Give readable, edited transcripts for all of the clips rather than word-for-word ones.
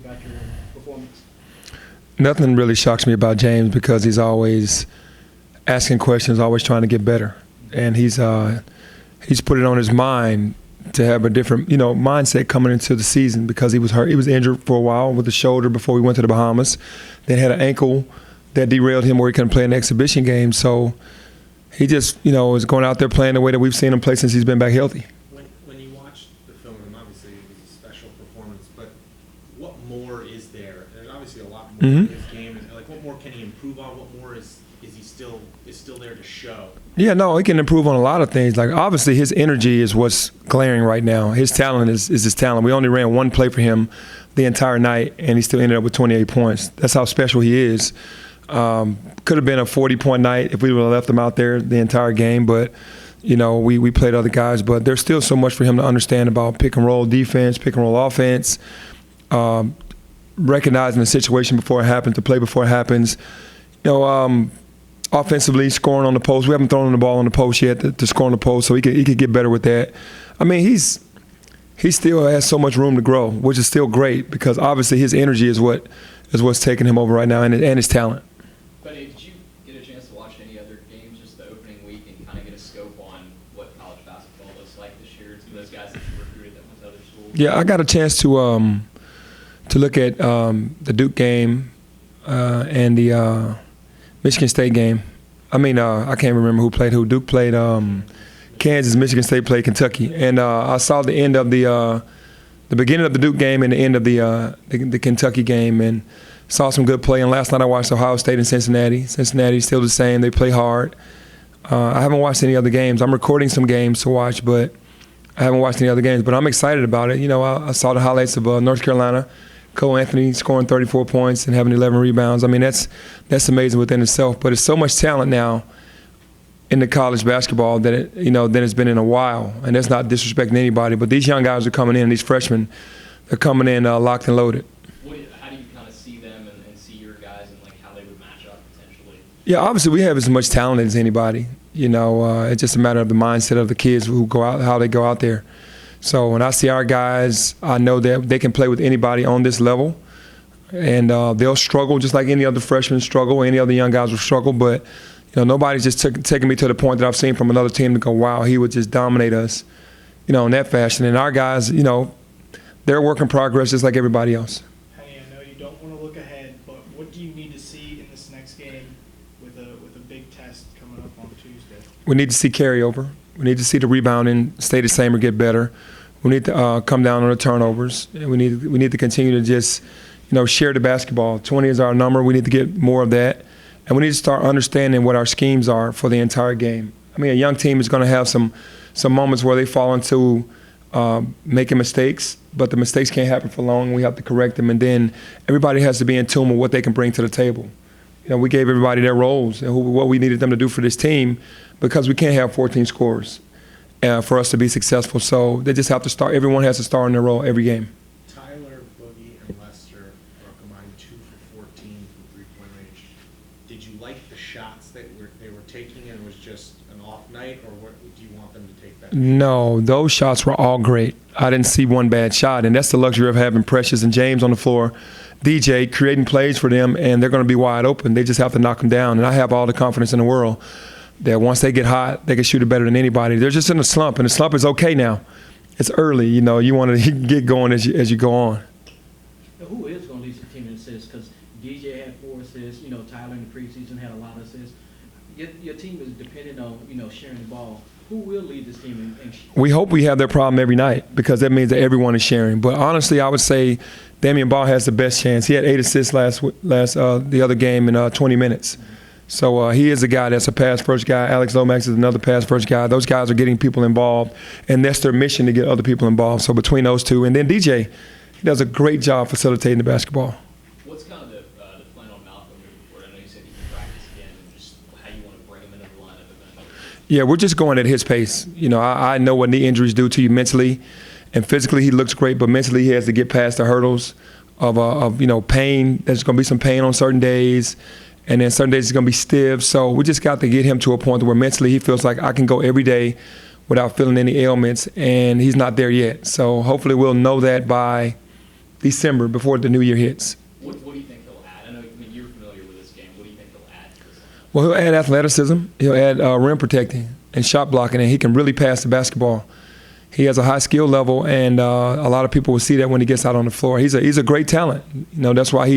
you about your performance? Nothing really shocks me about James because he's always asking questions, always trying to get better. And he's put it on his mind to have a different, mindset coming into the season because he was hurt. He was injured for a while with the shoulder before we went to the Bahamas. Then had an ankle that derailed him where he couldn't play an exhibition game. So he just, is going out there playing the way that we've seen him play since he's been back healthy. When you watch the film, and obviously it was a special performance, but what more is there? There's obviously a lot more in his game. And what more can he improve on? What more is he still there to show? Yeah, no, he can improve on a lot of things. Like, obviously, his energy is what's glaring right now. His talent is his talent. We only ran one play for him the entire night, and he still ended up with 28 points. That's how special he is. Could have been a 40-point night if we would have left him out there the entire game, but, we played other guys. But there's still so much for him to understand about pick-and-roll defense, pick-and-roll offense, recognizing the situation before it happens, the play before it happens. Offensively, scoring on the post. We haven't thrown the ball on the post yet to score on the post, so he could get better with that. I mean, he still has so much room to grow, which is still great because obviously his energy is what's taking him over right now, and his talent. But did you get a chance to watch any other games just the opening week and kind of get a scope on what college basketball looks like this year? Some of those guys that you recruited that went to other schools. Yeah, I got a chance to look at the Duke game and the Michigan State game. I can't remember who played who. Duke played Kansas. Michigan State played Kentucky. And I saw the end of the beginning of the Duke game and the end of the Kentucky game, and saw some good play. And last night I watched Ohio State and Cincinnati. Cincinnati's still the same. They play hard. I haven't watched any other games. I'm recording some games to watch, but I haven't watched any other games. But I'm excited about it. I saw the highlights of North Carolina. Cole Anthony scoring 34 points and having 11 rebounds. I mean, that's amazing within itself. But it's so much talent now in the college basketball that than it's been in a while. And that's not disrespecting anybody, but these young guys are coming in, these freshmen, they're coming in locked and loaded. How do you kind of see them and see your guys and how they would match up potentially? Yeah, obviously we have as much talent as anybody. It's just a matter of the mindset of the kids who go out, how they go out there. So when I see our guys, I know that they can play with anybody on this level, and they'll struggle just like any other freshmen struggle, any other young guys will struggle. But nobody's just taking me to the point that I've seen from another team to go, wow, he would just dominate us, in that fashion. And our guys, they're a work in progress just like everybody else. Hey, I know you don't want to look ahead, but what do you need to see in this next game with a big test coming up on Tuesday? We need to see carryover. We need to see the rebounding stay the same or get better. We need to come down on the turnovers. And we need to continue to just, share the basketball. 20 is our number. We need to get more of that. And we need to start understanding what our schemes are for the entire game. I mean, a young team is going to have some moments where they fall into making mistakes, but the mistakes can't happen for long. We have to correct them. And then everybody has to be in tune with what they can bring to the table. We gave everybody their roles and what we needed them to do for this team because we can't have 14 scorers for us to be successful. So they just have to start. Everyone has to start in their role every game. Tyler, Boogie, and Lester are combined 2 for 14 from three-point range. Did you like the shots that they were taking, and it was just an off night, or do you want them to take that? No, those shots were all great. I didn't see one bad shot, and that's the luxury of having Precious and James on the floor, DJ, creating plays for them, and they're going to be wide open. They just have to knock them down, and I have all the confidence in the world that once they get hot, they can shoot it better than anybody. They're just in a slump, and the slump is okay now. It's early, you want to get going as you go on. Now, who is going to lead the team in assists? Because DJ had 4 assists, Tyler in the preseason had a lot of assists. Your team is dependent on, sharing the ball. Who will lead this team? We hope we have that problem every night because that means that everyone is sharing. But honestly, I would say Damian Ball has the best chance. He had 8 assists the other game in 20 minutes. So he is a guy that's a pass-first guy. Alex Lomax is another pass-first guy. Those guys are getting people involved, and that's their mission to get other people involved. So between those two, and then DJ, he does a great job facilitating the basketball. What's kind of the plan on Malcolm moving forward? I know you said he can practice again, and just how you want to bring him into the lineup eventually. Yeah, we're just going at his pace. I know what knee injuries do to you mentally, and physically he looks great, but mentally he has to get past the hurdles of pain. There's going to be some pain on certain days. And then certain days it's going to be stiff. So we just got to get him to a point where mentally he feels like I can go every day without feeling any ailments, and he's not there yet. So hopefully we'll know that by December before the new year hits. What do you think he'll add? I mean, you're familiar with this game. What do you think he'll add to this lineup? Well, he'll add athleticism. He'll add rim protecting and shot blocking, and he can really pass the basketball. He has a high skill level, and a lot of people will see that when he gets out on the floor. He's a great talent. That's why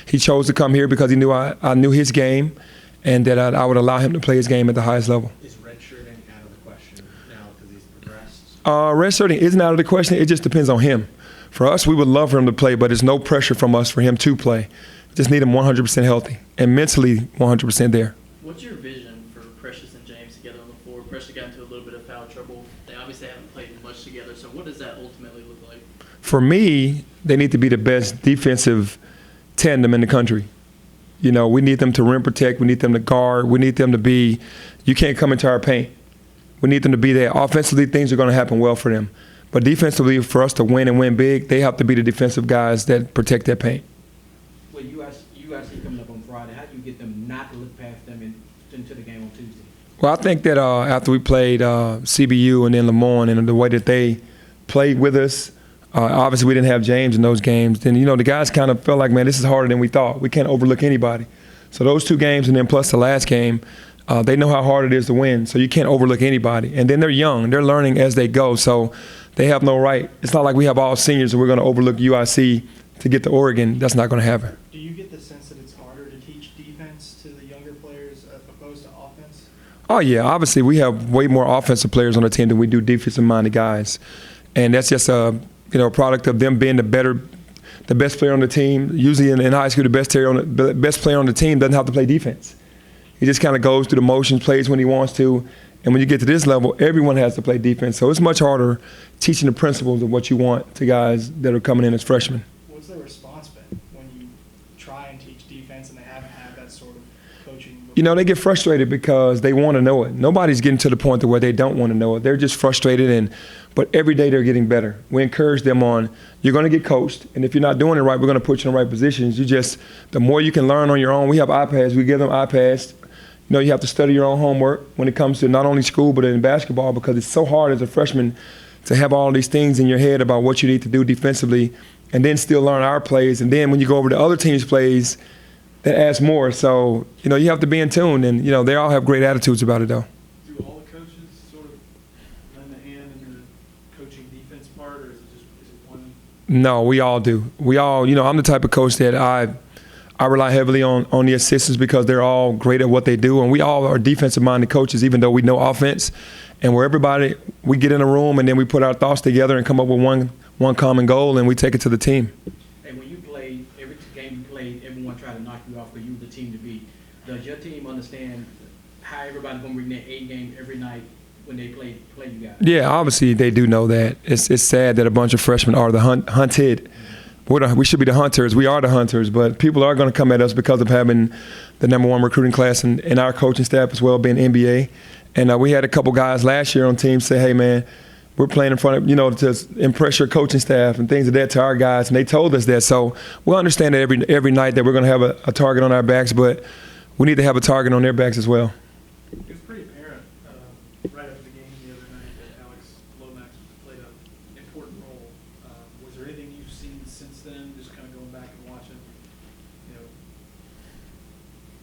he chose to come here, because he knew I knew his game, and that I would allow him to play his game at the highest level. Is redshirting out of the question now because he's progressed? Redshirting isn't out of the question. It just depends on him. For us, we would love for him to play, but there's no pressure from us for him to play. Just need him 100% healthy and mentally 100% there. What's your vision for Precious and James together on the floor? Precious got into a little bit of foul trouble. They obviously haven't played much together, so what does that ultimately look like? For me, they need to be the best defensive tandem in the country. We need them to rim protect. We need them to guard. We need them to be, you can't come into our paint. We need them to be there. Offensively, things are going to happen well for them. But defensively, for us to win and win big, they have to be the defensive guys that protect that paint. Well, UIC coming up on Friday. How do you get them not to look past them into the game on Tuesday? Well, I think that after we played CBU and then Lemoyne, and the way that they played with us, obviously we didn't have James in those games. Then, the guys kind of felt like, man, this is harder than we thought. We can't overlook anybody. So those 2 games, and then plus the last game, they know how hard it is to win. So you can't overlook anybody. And then they're young. They're learning as they go. So they have no right. It's not like we have all seniors and we're going to overlook UIC to get to Oregon. That's not going to happen. Do you get the sense that it's harder to teach defense to the younger players opposed to offense? Oh, yeah. Obviously, we have way more offensive players on the team than we do defensive-minded guys. And that's just a product of them being the best player on the team. Usually in high school, the best player on the team doesn't have to play defense. He just kind of goes through the motions, plays when he wants to. And when you get to this level, everyone has to play defense. So it's much harder teaching the principles of what you want to guys that are coming in as freshmen. What's the response been when you try and teach defense and they haven't had that sort of coaching before? They get frustrated because they want to know it. Nobody's getting to the point to where they don't want to know it. They're just frustrated, but every day they're getting better. We encourage them on, you're going to get coached, and if you're not doing it right, we're going to put you in the right positions. The more you can learn on your own. We have iPads. We give them iPads. You have to study your own homework when it comes to not only school but in basketball, because it's so hard as a freshman to have all these things in your head about what you need to do defensively and then still learn our plays. And then when you go over to other teams' plays, that adds more. So, you have to be in tune, and, they all have great attitudes about it, though. Do all the coaches sort of lend a hand in the coaching defense part, or is it one? No, we all do. We all, I'm the type of coach that I rely heavily on the assistants because they're all great at what they do, and we all are defensive-minded coaches, even though we know offense. And where we get in a room and then we put our thoughts together and come up with one common goal, and we take it to the team. And when you play, every game you played, everyone tried to knock you off for you, the team to beat. Does your team understand how everybody's going to bring their A game every night when they play you guys? Yeah, obviously they do know that. It's sad that a bunch of freshmen are the hunted. We should be the hunters. We are the hunters, but people are going to come at us because of having the #1 recruiting class and our coaching staff as well being NBA. And we had a couple guys last year on teams say, hey, man, we're playing in front of, to impress your coaching staff and things of that to our guys, and they told us that. So we'll understand that every night that we're going to have a target on our backs, but we need to have a target on their backs as well. It was pretty apparent right after the game the other night that Alex Lomax played an important role. Was there anything you've seen since then, just kind of going back and watching,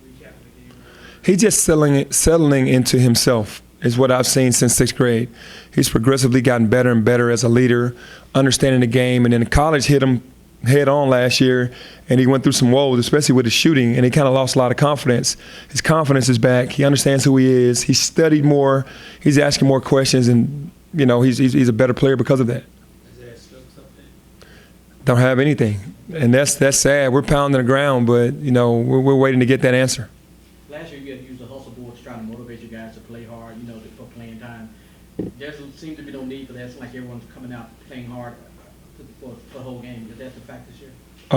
recapping the game? He's just settling into himself is what I've seen since 6th grade. He's progressively gotten better and better as a leader, understanding the game, and then college hit him head on last year, and he went through some woes, especially with his shooting, and he kind of lost a lot of confidence. His confidence is back. He understands who he is. He's studied more. He's asking more questions, and he's a better player because of that. Isaiah Stokes update? Don't have anything, and that's sad. We're pounding the ground, but we're waiting to get that answer. Last year you had to use the hustle boards trying to motivate you guys to play hard, for playing time. There seems to be no need for that. It's like everyone's coming out playing hard for the whole game. Is that the fact this year?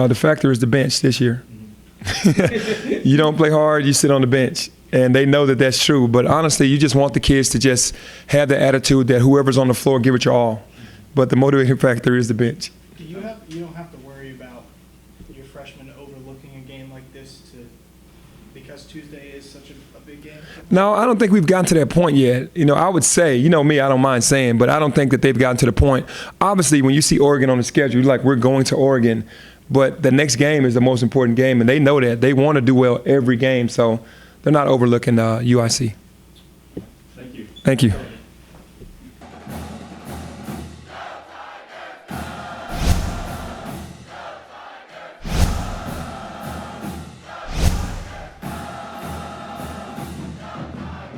The factor is the bench this year. Mm-hmm. You don't play hard, you sit on the bench. And they know that that's true. But honestly, you just want the kids to just have the attitude that whoever's on the floor, give it your all. But the motivating factor is the bench. You don't have to worry about your freshmen overlooking a game like this because Tuesday is such a big game? No, I don't think we've gotten to that point yet. You know, I would say, you know me, I don't mind saying, but I don't think that they've gotten to the point. Obviously, when you see Oregon on the schedule, you're like, we're going to Oregon. But the next game is the most important game, and they know that. They want to do well every game, so they're not overlooking UIC. Thank you. Thank you.